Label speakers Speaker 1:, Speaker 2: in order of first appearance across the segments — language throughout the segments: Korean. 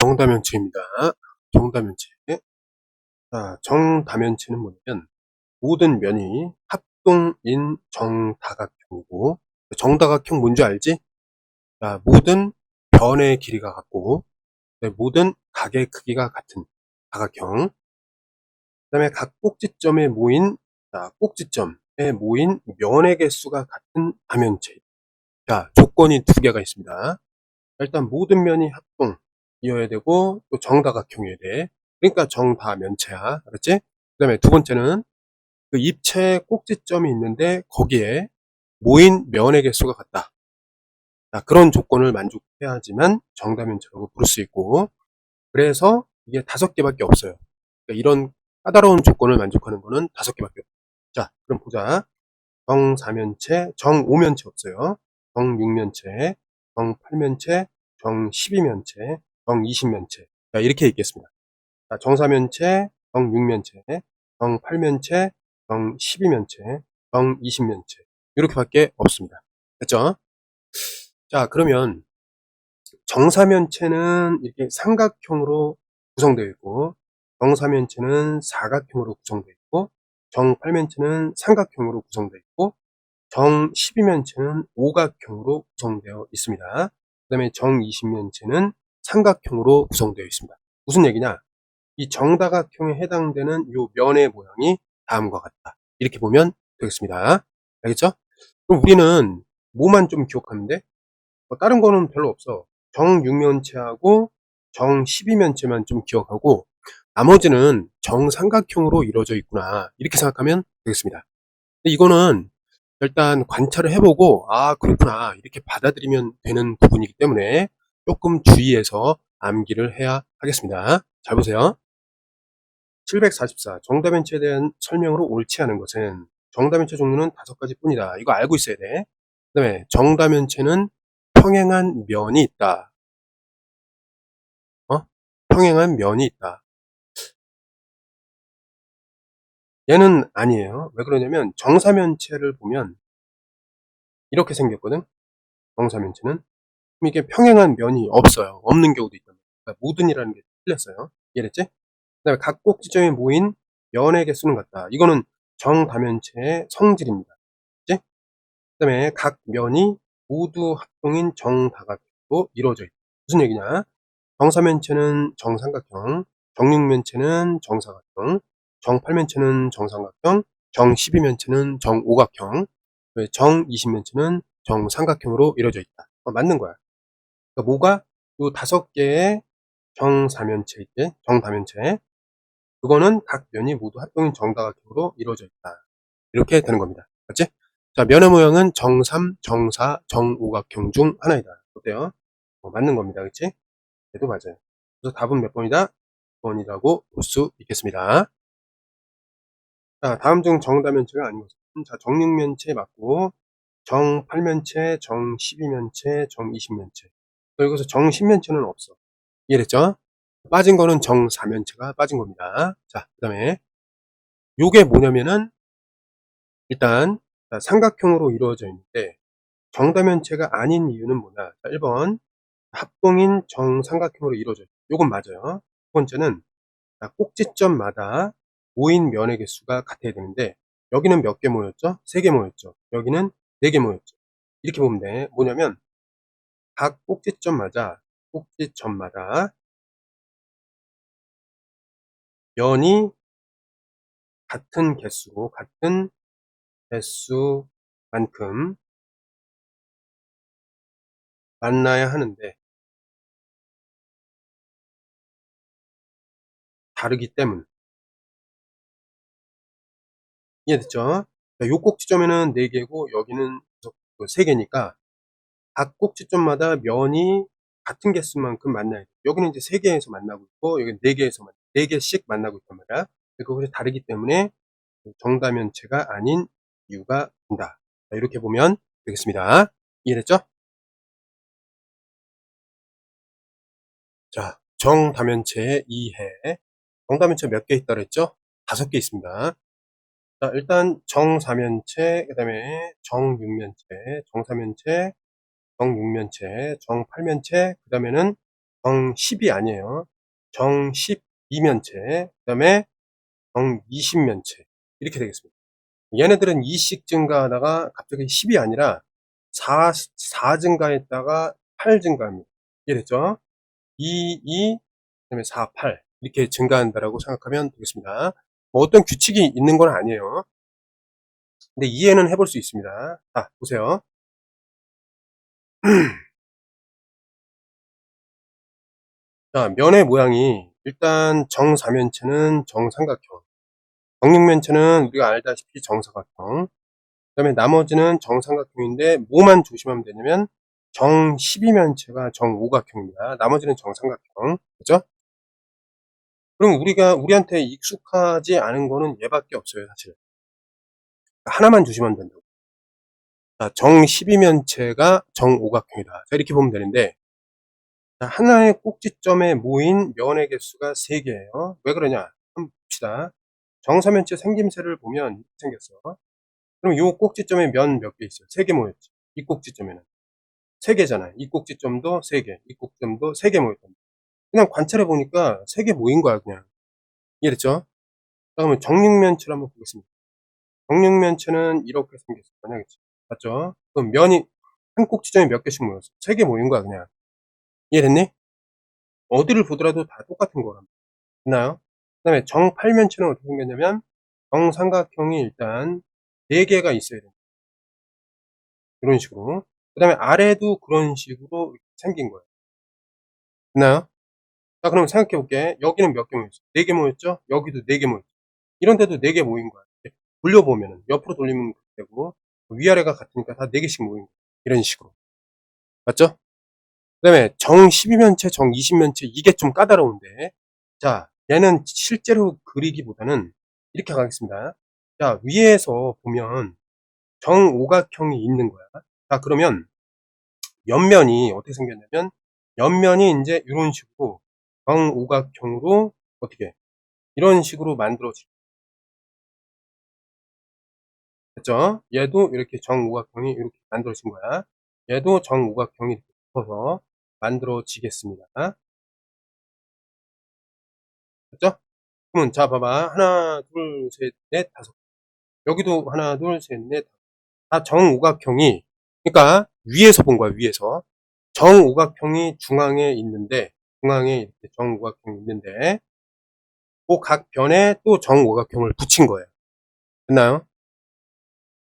Speaker 1: 정다면체입니다. 정다면체. 자, 정다면체는 뭐냐면 모든 면이 합동인 정다각형이고, 정다각형 뭔지 알지? 자, 모든 변의 길이가 같고 모든 각의 크기가 같은 다각형. 그 다음에 각 꼭지점에 모인, 자, 꼭지점에 모인 면의 개수가 같은 다면체. 자, 조건이 두 개가 있습니다. 일단 모든 면이 합동이어야 되고 또 정다각형이어야 돼. 그러니까 정다면체야. 알았지? 그 다음에 두 번째는 그 입체에 꼭지점이 있는데 거기에 모인 면의 개수가 같다. 자, 그런 조건을 만족해야지만 정다면체라고 부를 수 있고, 그래서 이게 5개밖에 없어요. 그러니까 이런 까다로운 조건을 만족하는 거는 5개밖에 없어요. 자, 그럼 보자. 정사면체, 정오면체 없어요. 정육면체, 정팔면체, 정십이면체, 정이십면체. 자, 이렇게 있겠습니다. 자, 정사면체, 정육면체, 정팔면체, 정십이면체, 정이십면체. 이렇게밖에 없습니다. 됐죠? 자, 그러면 정사면체는 이렇게 삼각형으로 구성되어 있고, 정사면체는 사각형으로 구성되어 있고, 정팔면체는 삼각형으로 구성되어 있고, 정12면체는 오각형으로 구성되어 있습니다. 그 다음에 정20면체는 삼각형으로 구성되어 있습니다. 무슨 얘기냐? 이 정다각형에 해당되는 요 면의 모양이 다음과 같다. 이렇게 보면 되겠습니다. 알겠죠? 그럼 우리는 뭐만 좀 기억하면 돼? 다른 거는 별로 없어. 정6면체하고 정12면체만 좀 기억하고 나머지는 정삼각형으로 이루어져 있구나. 이렇게 생각하면 되겠습니다. 근데 이거는 일단 관찰을 해보고 그렇구나 이렇게 받아들이면 되는 부분이기 때문에 조금 주의해서 암기를 해야 하겠습니다. 잘 보세요. 744 정다면체에 대한 설명으로 옳지 않은 것은 정다면체 종류는 5가지 뿐이다. 이거 알고 있어야 돼. 그 다음에 정다면체는 평행한 면이 있다. 평행한 면이 있다. 얘는 아니에요. 왜 그러냐면 정사면체를 보면 이렇게 생겼거든. 정사면체는. 그럼 이게 평행한 면이 없어요. 없는 경우도 있단 말이야. 그러니까 모든이라는 게 틀렸어요. 이해됐지? 그 다음에 각 꼭지점에 모인 면의 개수는 같다. 이거는 정다면체의 성질입니다. 그치? 그 다음에 각 면이 모두 합동인 정다각형으로 이루어져 있다. 무슨 얘기냐? 정사면체는 정삼각형, 정육면체는 정사각형, 정팔면체는 정삼각형, 정12면체는 정오각형, 정20면체는 정삼각형으로 이루어져 있다. 맞는 거야. 그러니까 뭐가? 요 5개의 정사면체 있지? 정다면체. 그거는 각 면이 모두 합동인 정다각형으로 이루어져 있다. 이렇게 되는 겁니다. 맞지? 자, 면의 모양은 정삼, 정사, 정오각형 중 하나이다. 어때요? 맞는 겁니다. 그치? 얘도 맞아요. 그래서 답은 몇 번이다? 2번이라고 볼 수 있겠습니다. 자, 다음 중 정다면체가 아닌 것은, 자, 정육면체 맞고, 정팔면체, 정십이면체, 정이십면체. 여기서 정십면체는 없어. 이해됐죠? 빠진 거는 정사면체가 빠진 겁니다. 자, 그 다음에 요게 뭐냐면은 일단 삼각형으로 이루어져 있는데 정다면체가 아닌 이유는 뭐냐? 자, 1번 합동인 정삼각형으로 이루어져 있다. 요건 맞아요. 두 번째는 꼭지점마다 모인 면의 개수가 같아야 되는데 여기는 몇 개 모였죠? 3개 모였죠. 여기는 4개 모였죠. 이렇게 보면 돼. 뭐냐면 각 꼭지점마다 면이 같은 개수만큼 만나야 하는데 다르기 때문. 이해됐죠? 요 꼭지점에는 4개고 여기는 3개니까 각 꼭지점마다 면이 같은 개수만큼 만나야 돼. 여기는 이제 3개에서 만나고 있고 여기는 4개씩 만나고 있단 말이야. 그것이 다르기 때문에 정다면체가 아닌 이유가 된다. 자, 이렇게 보면 되겠습니다. 이해됐죠? 자, 정다면체의 이해. 정다면체 몇 개 있다 그랬죠? 5개 있습니다. 자, 일단 정사면체, 그 다음에 정육면체, 정사면체, 정육면체, 정팔면체, 그 다음에는 정 10이 아니에요. 정 12면체, 그 다음에 정 20면체. 이렇게 되겠습니다. 얘네들은 2씩 증가하다가 갑자기 10이 아니라 4 증가했다가 8 증가합니다. 이해됐죠? 2, 그 다음에 4, 8. 이렇게 증가한다라고 생각하면 되겠습니다. 뭐 어떤 규칙이 있는 건 아니에요. 근데 이해는 해볼 수 있습니다. 자, 보세요. 자, 면의 모양이 일단 정사면체는 정삼각형, 정육면체는 우리가 알다시피 정사각형, 그 다음에 나머지는 정삼각형인데 뭐만 조심하면 되냐면 정 12면체가 정오각형입니다. 나머지는 정삼각형. 그죠? 그럼 우리한테 익숙하지 않은 거는 얘밖에 없어요, 사실. 하나만 조심하면 된다고. 자, 정 12면체가 정오각형이다. 자, 이렇게 보면 되는데, 자, 하나의 꼭지점에 모인 면의 개수가 3개예요. 왜 그러냐? 한번 봅시다. 정사면체 생김새를 보면 이렇게 생겼어. 그럼 이 꼭지점에 면 몇 개 있어요? 3개 모였지. 이 꼭지점에는 3개잖아요. 이 꼭지점도 3개, 이 꼭지점도 3개 모였단 말이에요. 그냥 관찰해 보니까 3개 모인 거야, 그냥. 이해됐죠? 그러면 정육면체를 한번 보겠습니다. 정육면체는 이렇게 생겼어. 만약이지. 맞죠? 그럼 면이 한 꼭지점에 몇 개씩 모였어? 3개 모인 거야, 그냥. 이해됐니? 어디를 보더라도 다 똑같은 거란 말이야. 됐나요? 그 다음에 정팔면체는 어떻게 생겼냐면 정삼각형이 일단 4개가 있어야 됩니다. 이런 식으로. 그 다음에 아래도 그런 식으로 생긴 거예요. 됐나요? 자, 그럼 생각해 볼게. 여기는 몇 개 모였어? 4개 모였죠? 여기도 4개 모였죠? 이런 데도 4개 모인 거야. 돌려보면은, 옆으로 돌리면 되고, 위아래가 같으니까 다 4개씩 모인 거야. 이런 식으로. 맞죠? 그 다음에 정 12면체, 정 20면체, 이게 좀 까다로운데. 자, 얘는 실제로 그리기보다는 이렇게 가겠습니다. 자, 위에서 보면 정오각형이 있는 거야. 자, 그러면 옆면이 어떻게 생겼냐면, 옆면이 이제 이런 식으로 정오각형으로 어떻게, 이런 식으로 만들어지죠. 됐죠? 얘도 이렇게 정오각형이 이렇게 만들어진 거야. 얘도 정오각형이 이렇게 붙어서 만들어지겠습니다. 됐죠? 그러면 자, 봐봐. 하나, 둘, 셋, 넷, 다섯. 여기도 하나, 둘, 셋, 넷, 다 정오각형이, 그러니까 위에서 본 거야, 위에서. 정오각형이 중앙에 있는데, 중앙에 이렇게 정오각형이 있는데, 그 각 변에 또 정오각형을 붙인 거예요. 됐나요?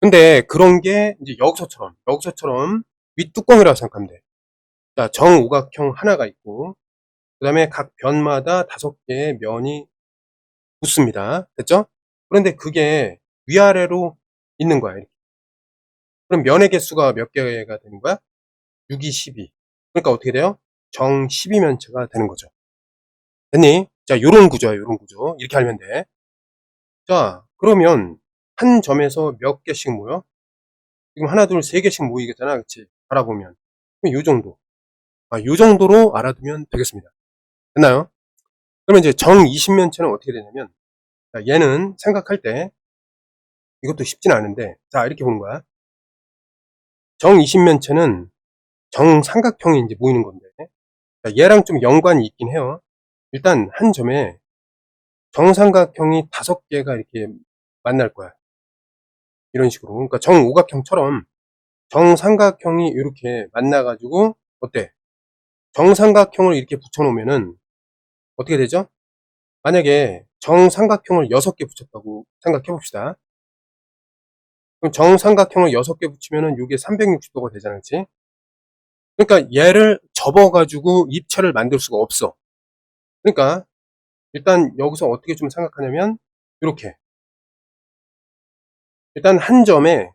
Speaker 1: 근데 그런 게 이제 여기서처럼 윗뚜껑이라고 생각하면 돼. 자, 정오각형 하나가 있고, 그 다음에 각 변마다 5개의 면이 붙습니다. 됐죠? 그런데 그게 위아래로 있는 거야. 이렇게. 그럼 면의 개수가 몇 개가 되는 거야? 6이 12. 그러니까 어떻게 돼요? 정 12면체가 되는 거죠. 됐니? 자, 요런 구조야, 요런 구조. 이렇게 알면 돼. 자, 그러면 한 점에서 몇 개씩 모여? 지금 하나, 둘, 세 개씩 모이겠잖아. 그치? 바라보면. 그럼 요 정도. 요 정도로 알아두면 되겠습니다. 됐나요? 그러면 이제 정 20면체는 어떻게 되냐면, 자, 얘는 생각할 때, 이것도 쉽진 않은데, 자, 이렇게 보는 거야. 정 20면체는 정삼각형이 이제 모이는 건데, 자, 얘랑 좀 연관이 있긴 해요. 일단 한 점에 정삼각형이 5개가 이렇게 만날 거야. 이런 식으로. 그러니까 정오각형처럼 정삼각형이 이렇게 만나가지고, 어때? 정삼각형을 이렇게 붙여놓으면은, 어떻게 되죠? 만약에 정삼각형을 6개 붙였다고 생각해 봅시다. 그럼 정삼각형을 6개 붙이면은 이게 360도가 되잖아. 그치? 그러니까 얘를 접어가지고 입체를 만들 수가 없어. 그러니까 일단 여기서 어떻게 좀 생각하냐면, 이렇게. 일단 한 점에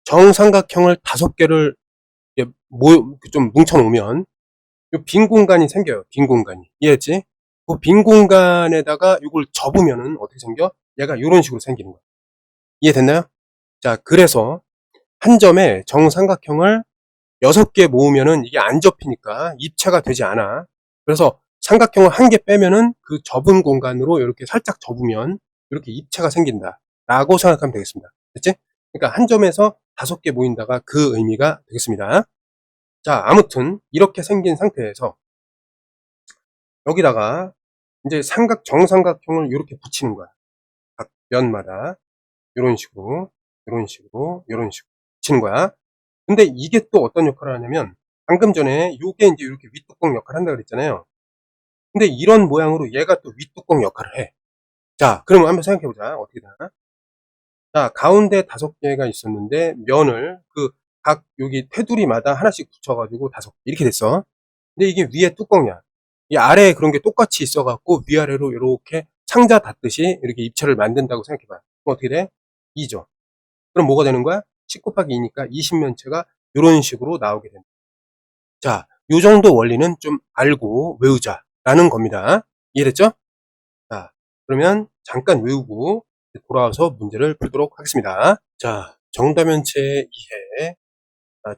Speaker 1: 정삼각형을 5개를 좀 뭉쳐놓으면 빈 공간이 생겨요. 빈 공간이. 이해했지? 그 빈 공간에다가 이걸 접으면은 어떻게 생겨? 얘가 이런 식으로 생기는 거야. 이해됐나요? 자, 그래서 한 점에 정삼각형을 6개 모으면은 이게 안 접히니까 입체가 되지 않아. 그래서 삼각형을 1개 빼면은 그 접은 공간으로 이렇게 살짝 접으면 이렇게 입체가 생긴다. 라고 생각하면 되겠습니다. 됐지? 그러니까 한 점에서 5개 모인다가 그 의미가 되겠습니다. 자, 아무튼 이렇게 생긴 상태에서 여기다가 이제 정삼각형을 요렇게 붙이는 거야. 각 면마다. 요런 식으로, 요런 식으로, 요런 식으로 붙이는 거야. 근데 이게 또 어떤 역할을 하냐면, 방금 전에 요게 이제 이렇게 윗뚜껑 역할을 한다 그랬잖아요. 근데 이런 모양으로 얘가 또 윗뚜껑 역할을 해. 자, 그러면 한번 생각해 보자. 어떻게 되나? 자, 가운데 5개가 있었는데 면을 각 여기 테두리마다 하나씩 붙여 가지고 5개 이렇게 됐어. 근데 이게 위에 뚜껑이야. 이 아래에 그런 게 똑같이 있어 갖고 위아래로 요렇게 상자 닫듯이 이렇게 입체를 만든다고 생각해 봐. 그럼 어떻게 돼? 2죠. 그럼 뭐가 되는 거야? 10 곱하기 2니까 20면체가 요런 식으로 나오게 된다. 자, 요 정도 원리는 좀 알고 외우자라는 겁니다. 이해됐죠? 자, 그러면 잠깐 외우고 돌아와서 문제를 풀도록 하겠습니다. 자, 정다면체 이해.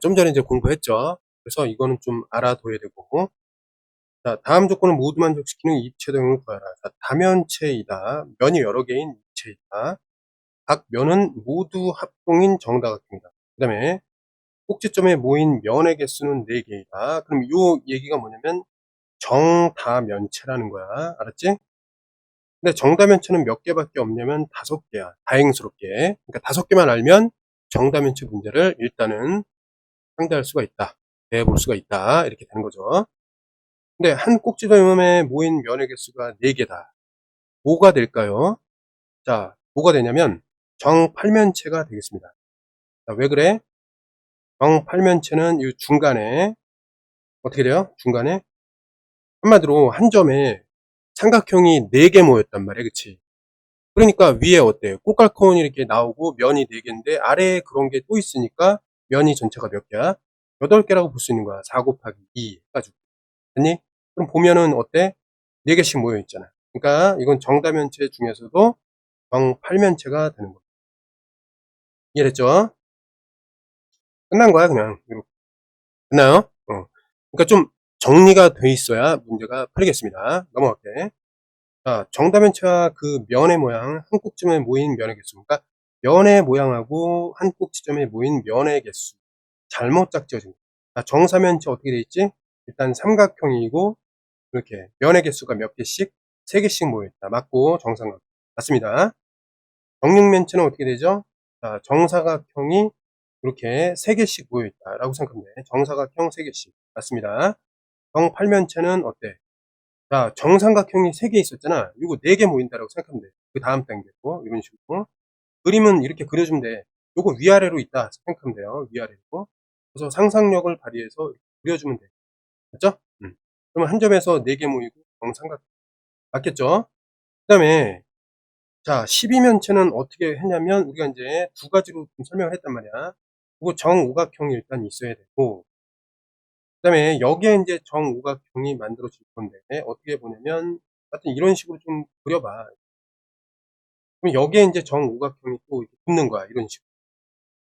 Speaker 1: 좀 전에 이제 공부했죠. 그래서 이거는 좀 알아둬야 되고. 자, 다음 조건을 모두 만족시키는 입체도형을 구하라. 자, 다면체이다. 면이 여러 개인 입체이다. 각 면은 모두 합동인 정다각형이다. 그 다음에 꼭지점에 모인 면의 개수는 4개이다. 그럼 요 얘기가 뭐냐면 정다면체라는 거야. 알았지? 근데 정다면체는 몇 개밖에 없냐면 5개야. 다행스럽게. 그러니까 5개만 알면 정다면체 문제를 일단은 상대할 수가 있다. 대볼 수가 있다. 이렇게 되는 거죠. 근데 한 꼭지점에 모인 면의 개수가 4개다. 뭐가 될까요? 자, 뭐가 되냐면 정팔면체가 되겠습니다. 자, 왜 그래? 정팔면체는 이 중간에 어떻게 돼요? 중간에 한마디로 한 점에 삼각형이 4개 모였단 말이야. 그치? 그러니까 위에 어때? 꽃갈콘이 이렇게 나오고 면이 4개인데 아래에 그런 게 또 있으니까 면이 전체가 몇 개야? 8개라고 볼 수 있는 거야. 4 곱하기 2 해가지고. 됐니? 그럼 보면은 어때? 4개씩 모여 있잖아. 그러니까 이건 정다면체 중에서도 정팔면체가 되는 거야. 이해됐죠? 끝난 거야, 그냥. 끝나요? 그러니까 좀 정리가 돼 있어야 문제가 풀리겠습니다. 넘어갈게. 자, 정다면체와 그 면의 모양, 한 꼭지점에 모인 면의 개수. 그러니까 면의 모양하고 한 꼭지점에 모인 면의 개수. 잘못 짝지어진 거. 자, 정사면체 어떻게 돼 있지? 일단 삼각형이고, 이렇게 면의 개수가 몇 개씩? 3개씩 모여있다. 맞고, 정삼각. 맞습니다. 정육면체는 어떻게 되죠? 자, 정사각형이 이렇게 3개씩 모여있다. 라고 생각하면 돼. 정사각형 3개씩. 맞습니다. 정팔면체는 어때? 자, 정삼각형이 3개 있었잖아. 이거 4개 모인다라고 생각하면 돼. 그 다음 단계고, 이런 식으로. 그림은 이렇게 그려주면 돼. 요거 위아래로 있다 생각하면 돼요. 위아래로. 그래서 상상력을 발휘해서 이렇게 그려주면 돼. 맞죠? 그러면 한 점에서 4개 모이고 정삼각. 맞겠죠? 그 다음에, 자, 12면체는 어떻게 했냐면, 우리가 이제 2가지로 좀 설명을 했단 말이야. 그리고 정오각형이 일단 있어야 되고, 그 다음에 여기에 이제 정오각형이 만들어질 건데, 어떻게 보냐면, 하여튼 이런 식으로 좀 그려봐. 그럼 여기에 이제 정오각형이 또 이렇게 붙는 거야. 이런 식으로.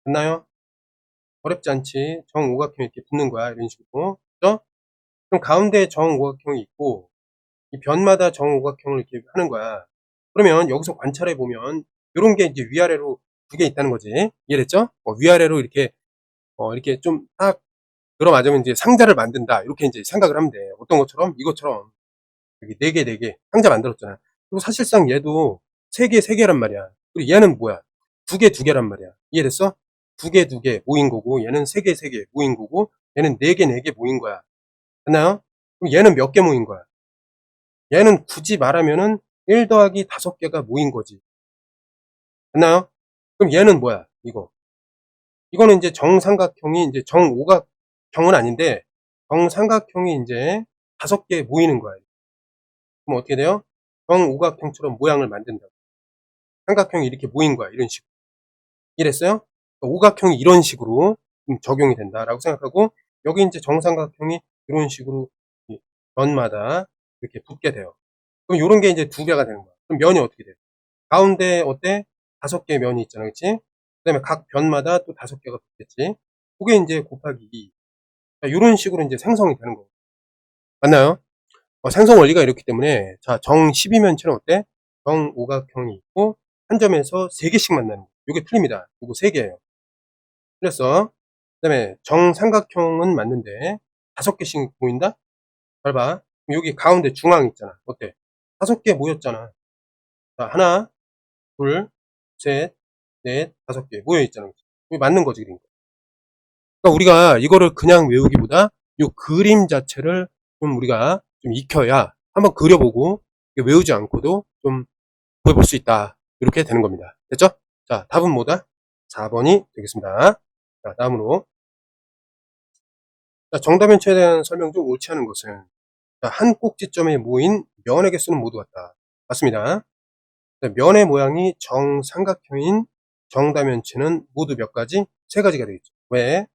Speaker 1: 됐나요? 어렵지 않지? 정오각형이 이렇게 붙는 거야. 이런 식으로. 그죠? 그럼 가운데에 정오각형이 있고, 이 변마다 정오각형을 이렇게 하는 거야. 그러면 여기서 관찰해 보면, 요런 게 이제 위아래로 2개 있다는 거지. 이해됐죠? 위아래로 이렇게 좀 딱 들어맞으면 이제 상자를 만든다. 이렇게 이제 생각을 하면 돼. 어떤 것처럼? 이것처럼. 여기 4개, 4개. 상자 만들었잖아. 그리고 사실상 얘도 3개, 3개란 말이야. 그리고 얘는 뭐야? 2개, 2개란 말이야. 이해됐어? 2개, 2개 모인 거고, 얘는 3개, 3개 모인 거고, 얘는 4개, 4개 모인 거야. 됐나요? 그럼 얘는 몇 개 모인 거야? 얘는 굳이 말하면은 1 더하기 5개가 모인 거지. 됐나요? 그럼 얘는 뭐야? 이거는 이제 정삼각형이 이제 정오각형은 아닌데, 정삼각형이 이제 5개 모이는 거야. 그럼 어떻게 돼요? 정오각형처럼 모양을 만든다. 삼각형이 이렇게 모인 거야. 이런 식으로. 이랬어요? 오각형이 이런 식으로 적용이 된다라고 생각하고, 여기 이제 정삼각형이 이런 식으로 면마다 이렇게 붙게 돼요. 그럼 요런 게 이제 2개가 되는 거야. 그럼 면이 어떻게 돼? 가운데 어때? 5개의 면이 있잖아. 그치? 그 다음에 각 변마다 또 5개가 붙겠지? 그게 이제 곱하기 2. 요런 식으로 이제 생성이 되는 거고. 맞나요? 생성 원리가 이렇기 때문에, 자, 정 12면체는 어때? 정오각형이 있고, 한 점에서 3개씩 만나는 거. 요게 틀립니다. 요거 3개예요. 그래서, 그 다음에 정삼각형은 맞는데, 5개씩 보인다? 잘 봐. 여기 가운데 중앙 있잖아. 어때? 5개 모였잖아. 자, 하나, 둘, 셋, 넷, 5개 모여있잖아. 이게 맞는 거지, 그러니까. 그러니까 우리가 이거를 그냥 외우기보다 요 그림 자체를 좀 우리가 좀 익혀야 한번 그려보고 외우지 않고도 좀 보여볼 수 있다. 이렇게 되는 겁니다. 됐죠? 자, 답은 뭐다? 4번이 되겠습니다. 자, 다음으로. 자, 정답연체에 대한 설명 중 옳지 않은 것은, 자, 한 꼭지점에 모인 면의 개수는 모두 같다. 맞습니다. 자, 면의 모양이 정삼각형인 정다면체는 모두 몇 가지? 3가지가 되겠죠. 왜?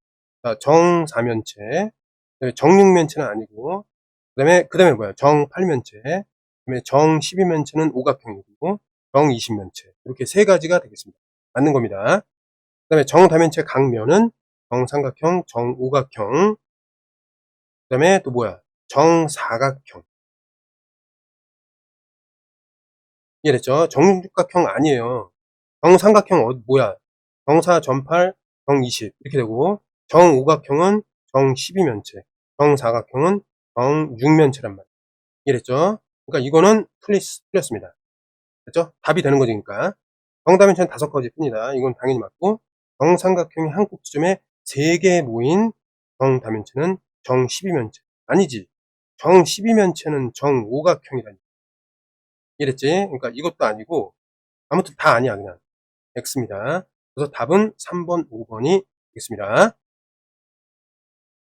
Speaker 1: 자, 정사면체, 정육면체는 아니고, 그 다음에 뭐야? 정팔면체, 그 다음에 정십이면체는 오각형이고, 정이십면체. 이렇게 3가지가 되겠습니다. 맞는 겁니다. 그 다음에 정다면체 각면은 정삼각형, 정오각형, 그 다음에 또 뭐야? 정사각형. 이해됐죠? 정육각형 아니에요. 정삼각형 뭐야? 정사, 전팔, 정20 이렇게 되고, 정오각형은 정12면체, 정사각형은 정6면체란 말이에요. 이해됐죠? 그러니까 이거는 틀렸습니다. 됐죠? 답이 되는 거지, 그러니까. 정답면체는 5가지 뿐이다. 이건 당연히 맞고, 정삼각형이 한 꼭지점에 3개 모인 정다면체는 정12면체. 아니지. 정12면체는 정오각형이라니. 이랬지? 그러니까 이것도 아니고, 아무튼 다 아니야, 그냥. X입니다. 그래서 답은 3번, 5번이 되겠습니다.